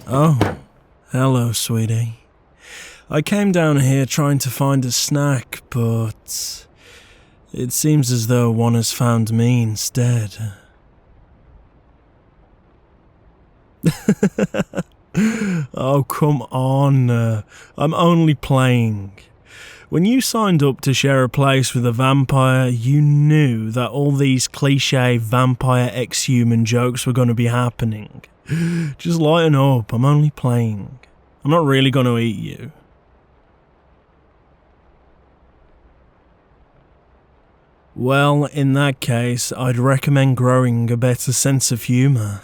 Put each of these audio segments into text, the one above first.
Oh, hello, sweetie. I came down here trying to find a snack, but it seems as though one has found me instead. Oh, come on. I'm only playing. When you signed up to share a place with a vampire, you knew that all these cliché vampire ex-human jokes were going to be happening. Just lighten up, I'm only playing. I'm not really going to eat you. Well, in that case, I'd recommend growing a better sense of humour.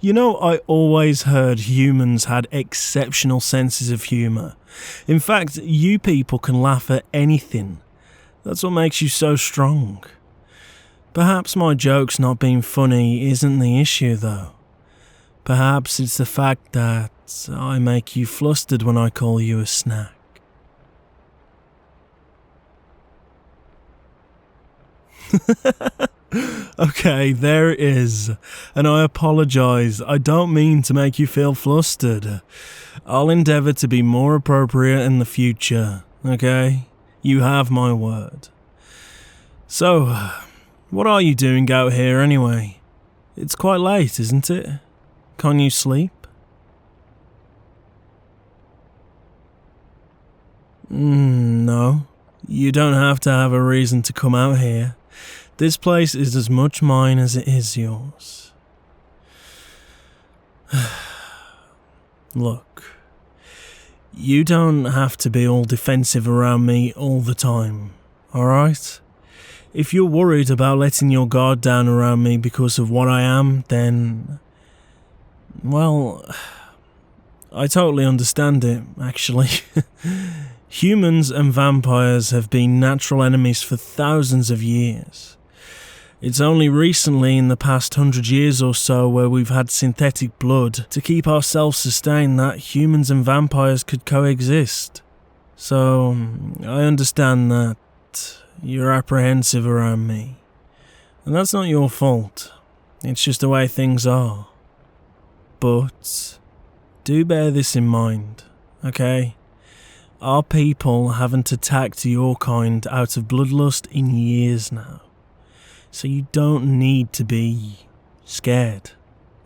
You know, I always heard humans had exceptional senses of humour. In fact, you people can laugh at anything. That's what makes you so strong. Perhaps my jokes not being funny isn't the issue, though. Perhaps it's the fact that I make you flustered when I call you a snack. Okay, there it is. And I apologise. I don't mean to make you feel flustered. I'll endeavour to be more appropriate in the future, okay? You have my word. So, what are you doing out here anyway? It's quite late, isn't it? Can't you sleep? No. You don't have to have a reason to come out here. This place is as much mine as it is yours. Look, you don't have to be all defensive around me all the time, alright? If you're worried about letting your guard down around me because of what I am, then... well, I totally understand it, actually. Humans and vampires have been natural enemies for thousands of years. It's only recently in the past 100 years or so where we've had synthetic blood to keep ourselves sustained that humans and vampires could coexist. So, I understand that you're apprehensive around me. And that's not your fault. It's just the way things are. But, do bear this in mind, okay? Our people haven't attacked your kind out of bloodlust in years now. So you don't need to be scared,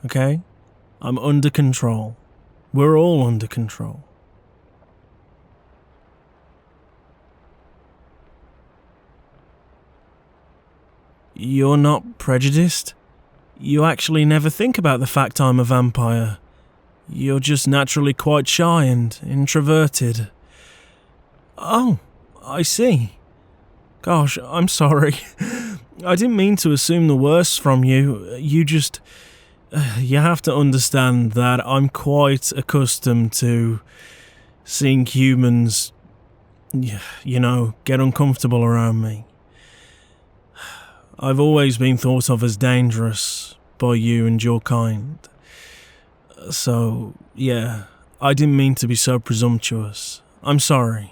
okay? I'm under control. We're all under control. You're not prejudiced? You actually never think about the fact I'm a vampire. You're just naturally quite shy and introverted. Oh, I see. Gosh, I'm sorry. I didn't mean to assume the worst from you. You have to understand that I'm quite accustomed to seeing humans, get uncomfortable around me. I've always been thought of as dangerous by you and your kind. So, yeah, I didn't mean to be so presumptuous. I'm sorry.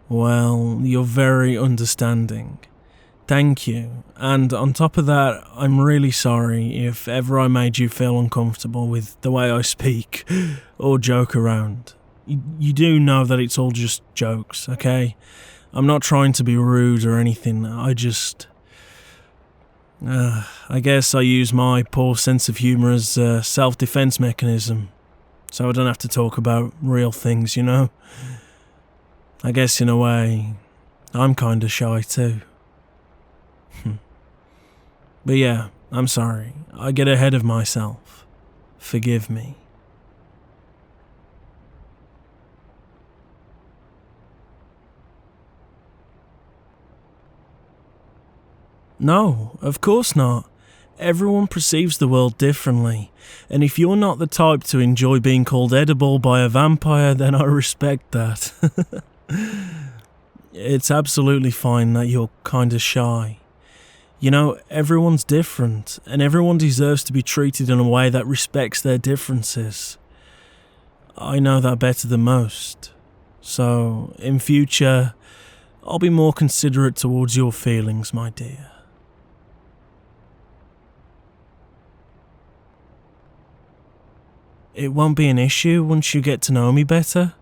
Well, you're very understanding. Thank you. And on top of that, I'm really sorry if ever I made you feel uncomfortable with the way I speak or joke around. You do know that it's all just jokes, okay? I'm not trying to be rude or anything. I guess I use my poor sense of humour as a self-defense mechanism, so I don't have to talk about real things, you know? I guess in a way, I'm kinda shy too. But yeah, I'm sorry. I get ahead of myself. Forgive me. No, of course not. Everyone perceives the world differently, and if you're not the type to enjoy being called edible by a vampire, then I respect that. It's absolutely fine that you're kinda shy. You know, everyone's different, and everyone deserves to be treated in a way that respects their differences. I know that better than most. So, in future, I'll be more considerate towards your feelings, my dear. It won't be an issue once you get to know me better?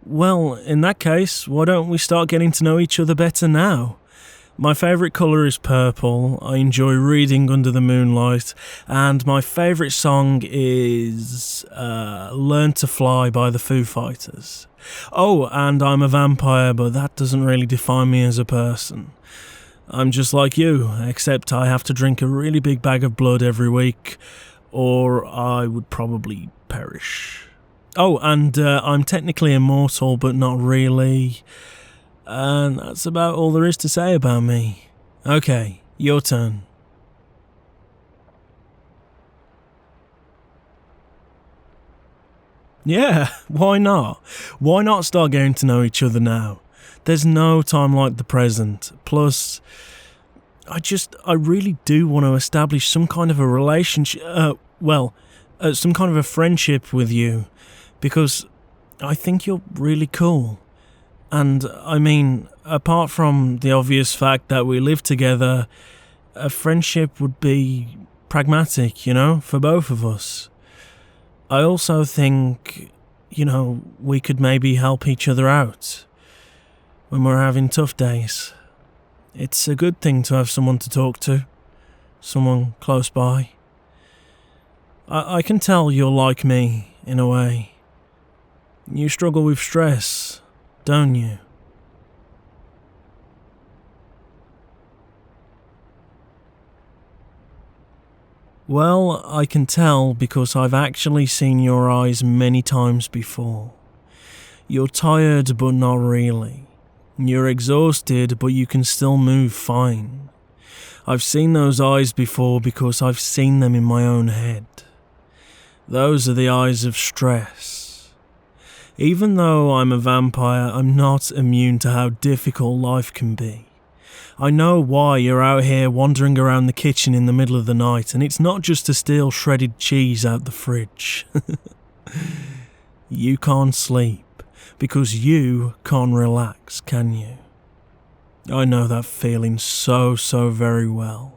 Well, in that case, why don't we start getting to know each other better now? My favourite colour is purple, I enjoy reading under the moonlight, and my favourite song is Learn to Fly by the Foo Fighters. Oh, and I'm a vampire, but that doesn't really define me as a person. I'm just like you, except I have to drink a really big bag of blood every week, or I would probably perish. Oh, and I'm technically immortal, but not really. And that's about all there is to say about me. Okay, your turn. Yeah, why not? Why not start getting to know each other now? There's no time like the present. Plus, I really do want to establish some kind of a relationship, some kind of a friendship with you, because I think you're really cool. And, I mean, apart from the obvious fact that we live together, a friendship would be pragmatic, for both of us. I also think, we could maybe help each other out when we're having tough days. It's a good thing to have someone to talk to, someone close by. I can tell you're like me, in a way. You struggle with stress, don't you? Well, I can tell because I've actually seen your eyes many times before. You're tired, but not really. You're exhausted, but you can still move fine. I've seen those eyes before because I've seen them in my own head. Those are the eyes of stress. Even though I'm a vampire, I'm not immune to how difficult life can be. I know why you're out here wandering around the kitchen in the middle of the night, and it's not just to steal shredded cheese out the fridge. You can't sleep, because you can't relax, can you? I know that feeling so very well.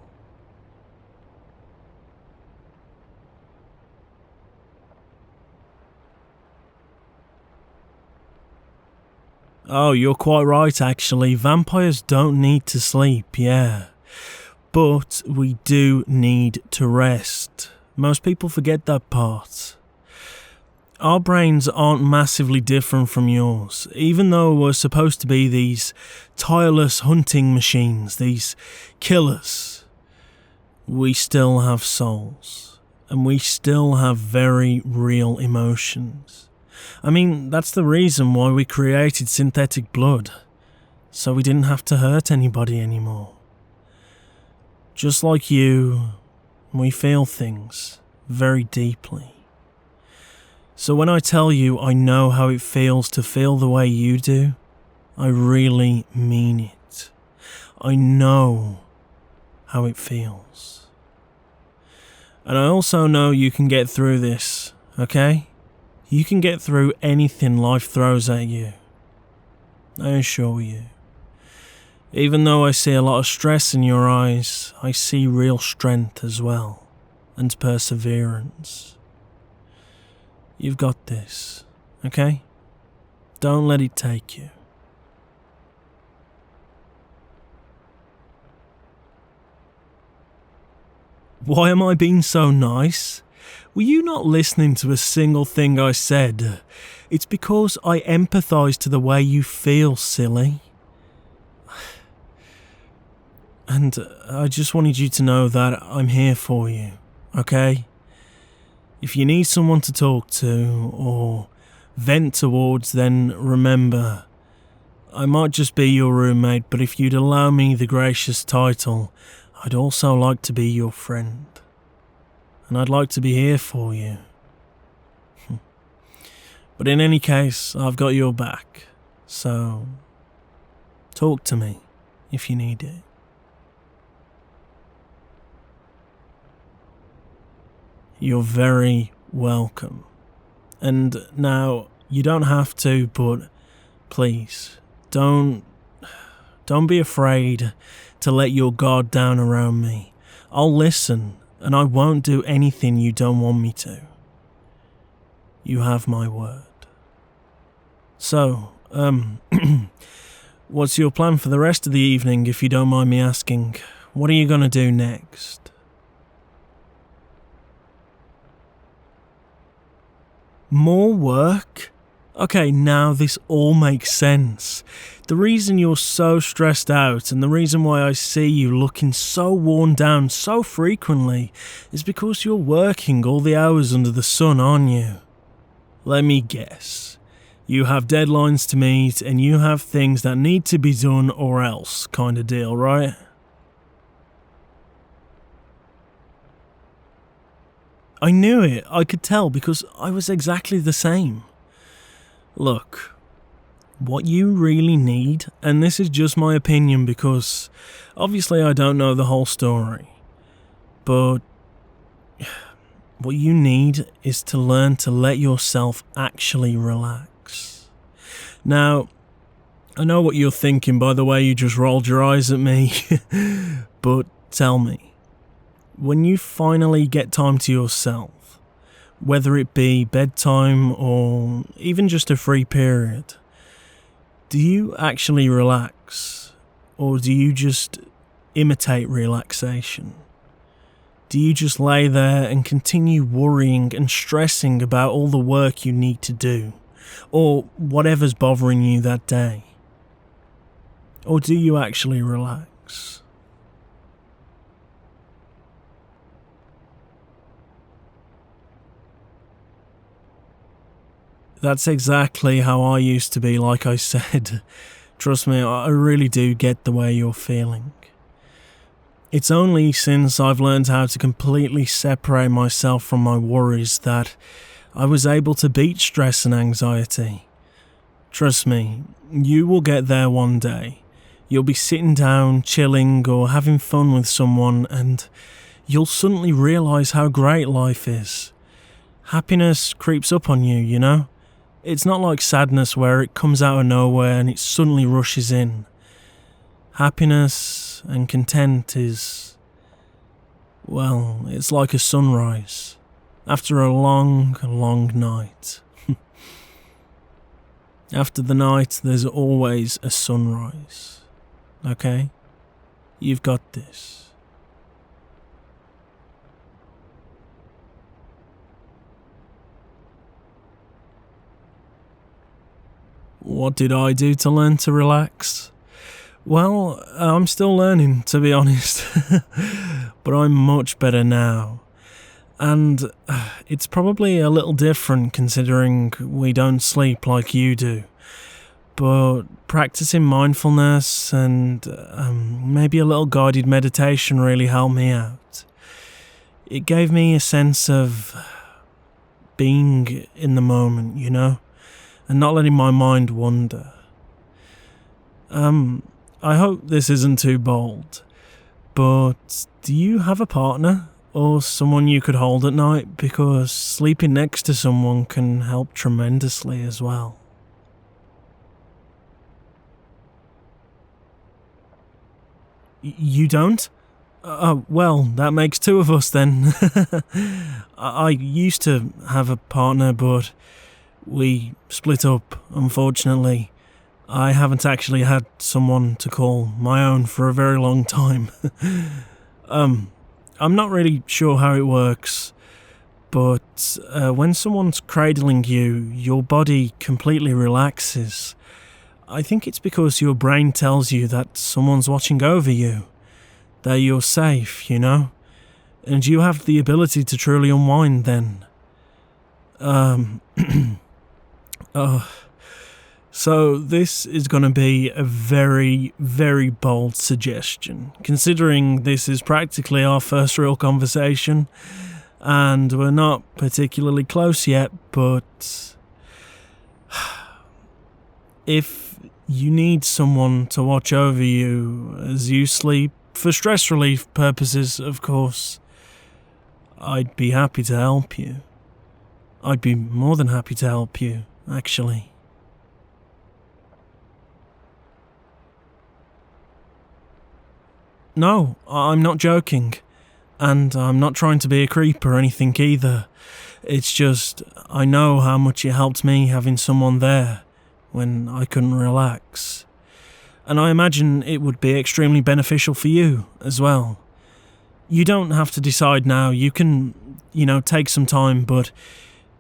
Oh, you're quite right actually. Vampires don't need to sleep, yeah. But we do need to rest. Most people forget that part. Our brains aren't massively different from yours, even though we're supposed to be these tireless hunting machines, these killers. We still have souls, and we still have very real emotions. I mean, that's the reason why we created synthetic blood, so we didn't have to hurt anybody anymore. Just like you, we feel things very deeply. So when I tell you I know how it feels to feel the way you do, I really mean it. I know how it feels. And I also know you can get through this, okay? You can get through anything life throws at you. I assure you. Even though I see a lot of stress in your eyes, I see real strength as well, and perseverance. You've got this, okay? Don't let it take you. Why am I being so nice? Were you not listening to a single thing I said? It's because I empathise to the way you feel, silly. And I just wanted you to know that I'm here for you, okay? If you need someone to talk to or vent towards, then remember, I might just be your roommate, but if you'd allow me the gracious title, I'd also like to be your friend. And I'd like to be here for you. But in any case, I've got your back. So, talk to me if you need it. You're very welcome. And now, you don't have to, but please, don't Don't be afraid to let your guard down around me. I'll listen, and I won't do anything you don't want me to. You have my word. So, what's your plan for the rest of the evening, if you don't mind me asking? What are you gonna do next? More work? Okay, now this all makes sense. The reason you're so stressed out and the reason why I see you looking so worn down so frequently is because you're working all the hours under the sun, aren't you? Let me guess. You have deadlines to meet and you have things that need to be done or else kind of deal, right? I knew it, I could tell because I was exactly the same. Look, what you really need, and this is just my opinion because obviously I don't know the whole story, but what you need is to learn to let yourself actually relax. Now, I know what you're thinking by the way you just rolled your eyes at me, but tell me, when you finally get time to yourself, whether it be bedtime or even just a free period, do you actually relax, or do you just imitate relaxation? Do you just lay there and continue worrying and stressing about all the work you need to do, or whatever's bothering you that day? Or do you actually relax? That's exactly how I used to be, like I said. Trust me, I really do get the way you're feeling. It's only since I've learned how to completely separate myself from my worries that I was able to beat stress and anxiety. Trust me, you will get there one day. You'll be sitting down, chilling, or having fun with someone, and you'll suddenly realise how great life is. Happiness creeps up on you, you know? It's not like sadness where it comes out of nowhere and it suddenly rushes in. Happiness and content is, well, it's like a sunrise after a long, long night. After the night, there's always a sunrise. Okay? You've got this. What did I do to learn to relax? Well, I'm still learning, to be honest. But I'm much better now. And it's probably a little different considering we don't sleep like you do. But practicing mindfulness and maybe a little guided meditation really helped me out. It gave me a sense of being in the moment, you know? And not letting my mind wander. I hope this isn't too bold, but do you have a partner or someone you could hold at night? Because sleeping next to someone can help tremendously as well. You don't? Well, that makes two of us then. I used to have a partner, but we split up, unfortunately. I haven't actually had someone to call my own for a very long time. I'm not really sure how it works, but when someone's cradling you, your body completely relaxes. I think it's because your brain tells you that someone's watching over you, that you're safe, you know, and you have the ability to truly unwind then. So this is going to be a very, very bold suggestion, considering this is practically our first real conversation, and we're not particularly close yet, but if you need someone to watch over you as you sleep, for stress relief purposes, of course, I'd be happy to help you. I'd be more than happy to help you, actually. No, I'm not joking. And I'm not trying to be a creep or anything either. It's just, I know how much it helped me having someone there when I couldn't relax. And I imagine it would be extremely beneficial for you as well. You don't have to decide now. You can, take some time, but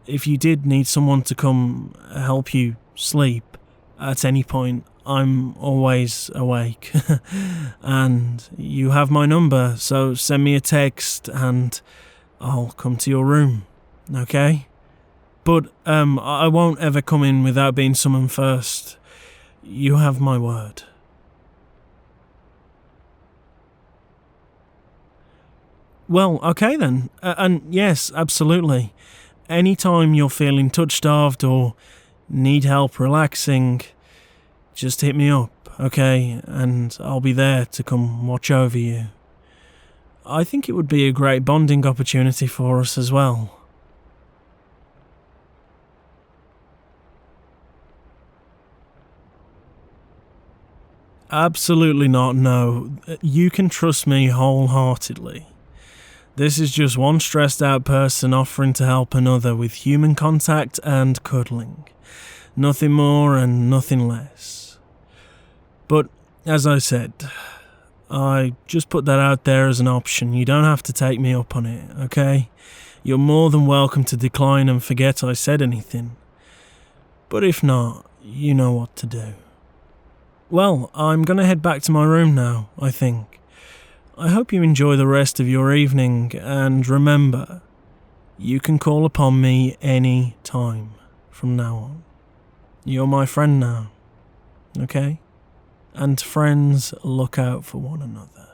if you did need someone to come help you sleep at any point, I'm always awake. And you have my number, so send me a text and I'll come to your room, okay? But I won't ever come in without being summoned first. You have my word. Well, okay then. And yes, absolutely. Anytime you're feeling touch-starved or need help relaxing, just hit me up, okay? And I'll be there to come watch over you. I think it would be a great bonding opportunity for us as well. Absolutely not, no. You can trust me wholeheartedly. This is just one stressed out person offering to help another with human contact and cuddling. Nothing more and nothing less. But, as I said, I just put that out there as an option. You don't have to take me up on it, okay? You're more than welcome to decline and forget I said anything. But if not, you know what to do. Well, I'm gonna head back to my room now, I think. I hope you enjoy the rest of your evening, and remember, you can call upon me any time from now on. You're my friend now, okay? And friends look out for one another.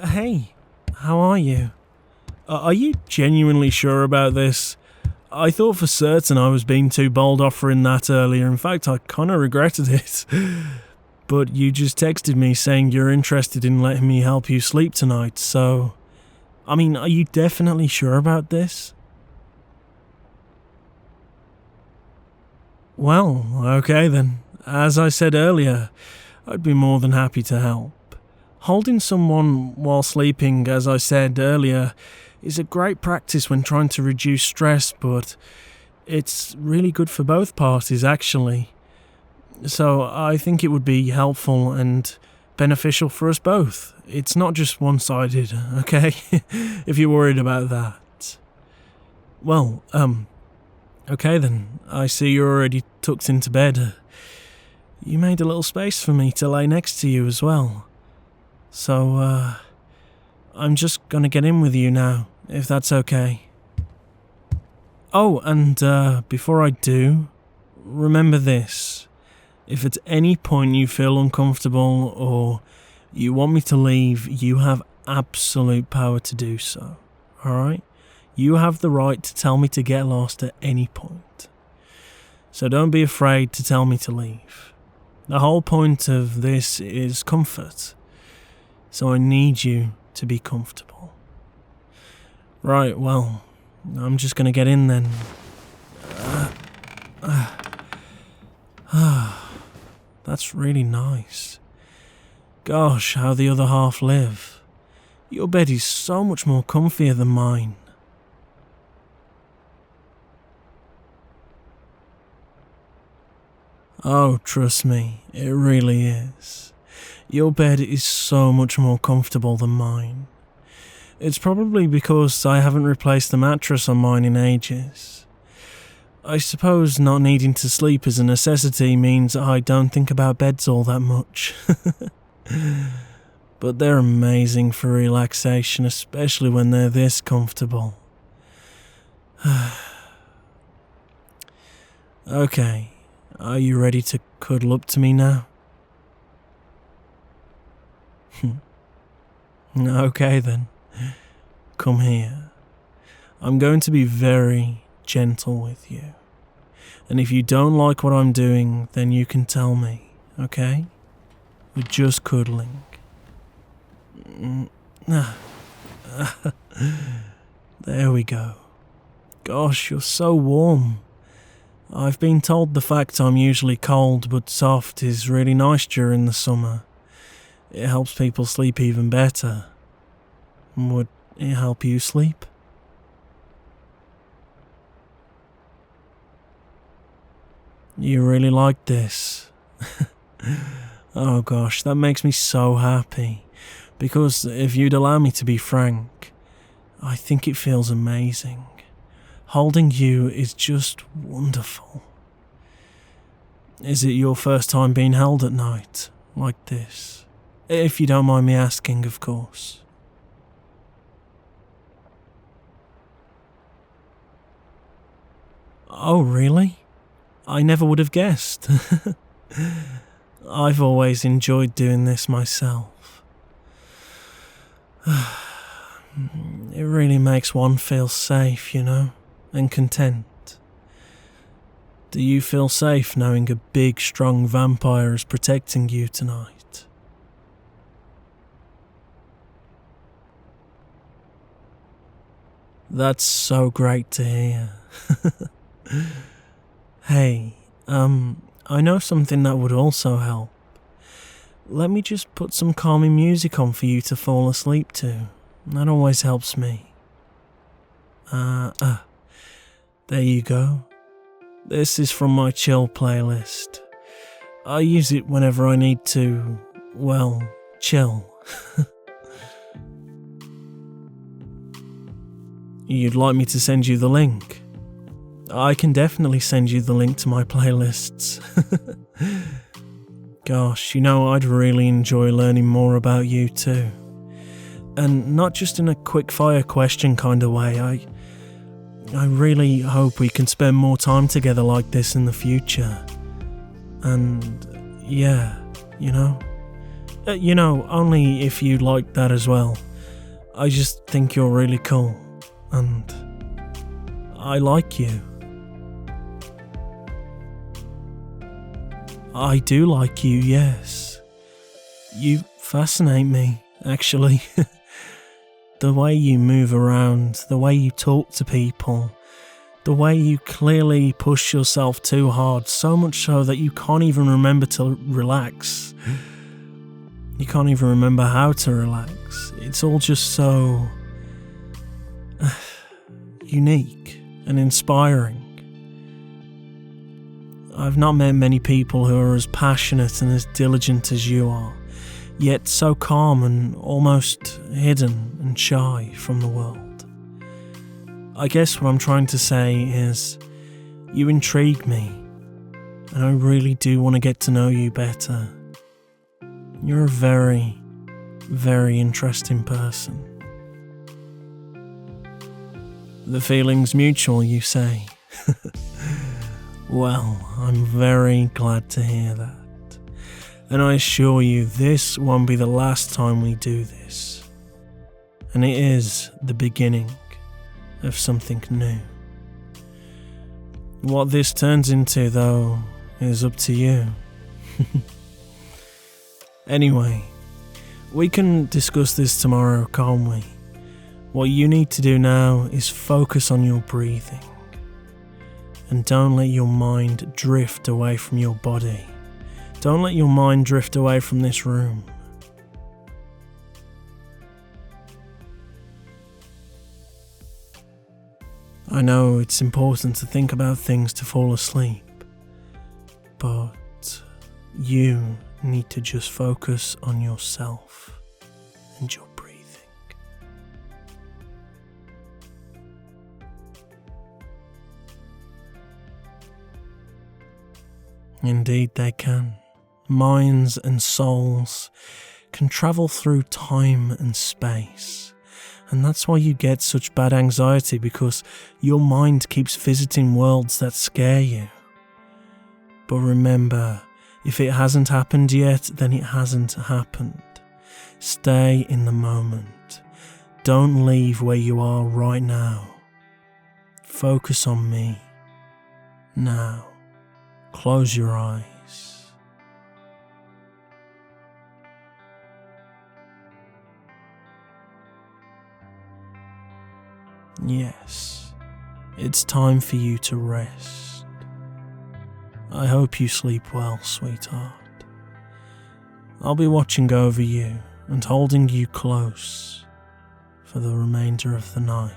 Hey, how are you? Are you genuinely sure about this? I thought for certain I was being too bold offering that earlier. In fact, I kinda regretted it. But you just texted me saying you're interested in letting me help you sleep tonight, so... I mean, are you definitely sure about this? Well, okay then. As I said earlier, I'd be more than happy to help. Holding someone while sleeping, as I said earlier, is a great practice when trying to reduce stress, but it's really good for both parties, actually. So I think it would be helpful and beneficial for us both. It's not just one-sided, okay? If you're worried about that. Well, okay then. I see you're already tucked into bed. You made a little space for me to lay next to you as well. So, I'm just gonna get in with you now, if that's okay. Oh, and before I do, remember this. If at any point you feel uncomfortable or you want me to leave, you have absolute power to do so, alright? You have the right to tell me to get lost at any point. So don't be afraid to tell me to leave. The whole point of this is comfort. So I need you to be comfortable. Right, well, I'm just gonna get in then. That's really nice. Gosh, how the other half live. Your bed is so much more comfier than mine. Oh, trust me, it really is. Your bed is so much more comfortable than mine. It's probably because I haven't replaced the mattress on mine in ages. I suppose not needing to sleep as a necessity means I don't think about beds all that much. but they're amazing for relaxation, especially when they're this comfortable. Okay, are you ready to cuddle up to me now? Okay then, come here. I'm going to be very gentle with you. And if you don't like what I'm doing, then you can tell me, okay? We're just cuddling. There we go. Gosh, you're so warm. I've been told the fact I'm usually cold but soft is really nice during the summer. It helps people sleep even better. Would it help you sleep? You really like this? Oh gosh, that makes me so happy. Because if you'd allow me to be frank, I think it feels amazing. Holding you is just wonderful. Is it your first time being held at night, like this? If you don't mind me asking, of course. Oh, really? I never would have guessed. I've always enjoyed doing this myself. It really makes one feel safe, you know, and content. Do you feel safe knowing a big, strong vampire is protecting you tonight? That's so great to hear. Hey, I know something that would also help. Let me just put some calming music on for you to fall asleep to. That always helps me. There you go. This is from my chill playlist. I use it whenever I need to, well, chill. You'd like me to send you the link? I can definitely send you the link to my playlists. Gosh, you know, I'd really enjoy learning more about you too. And not just in a quick-fire question kind of way. I really hope we can spend more time together like this in the future. And yeah, you know, only if you like that as well. I just think you're really cool, and I like you. I do like you, yes. You fascinate me, actually. The way you move around, the way you talk to people, the way you clearly push yourself too hard, so much so that you can't even remember to relax. You can't even remember how to relax. It's all just so unique and inspiring. I've not met many people who are as passionate and as diligent as you are, yet so calm and almost hidden and shy from the world. I guess what I'm trying to say is, you intrigue me, and I really do want to get to know you better. You're a very, very interesting person. The feeling's mutual, you say? Well, I'm very glad to hear that. And I assure you, this won't be the last time we do this. And it is the beginning of something new. What this turns into, though, is up to you. Anyway, we can discuss this tomorrow, can't we? What you need to do now is focus on your breathing. And don't let your mind drift away from your body. Don't let your mind drift away from this room. I know it's important to think about things to fall asleep, but you need to just focus on yourself and your breathing. Indeed they can. Minds and souls can travel through time and space. And that's why you get such bad anxiety, because your mind keeps visiting worlds that scare you. But remember, if it hasn't happened yet, then it hasn't happened. Stay in the moment. Don't leave where you are right now. Focus on me. Now, close your eyes. Yes, it's time for you to rest. I hope you sleep well, sweetheart. I'll be watching over you and holding you close for the remainder of the night.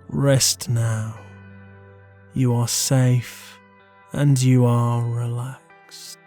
Rest now. You are safe and you are relaxed.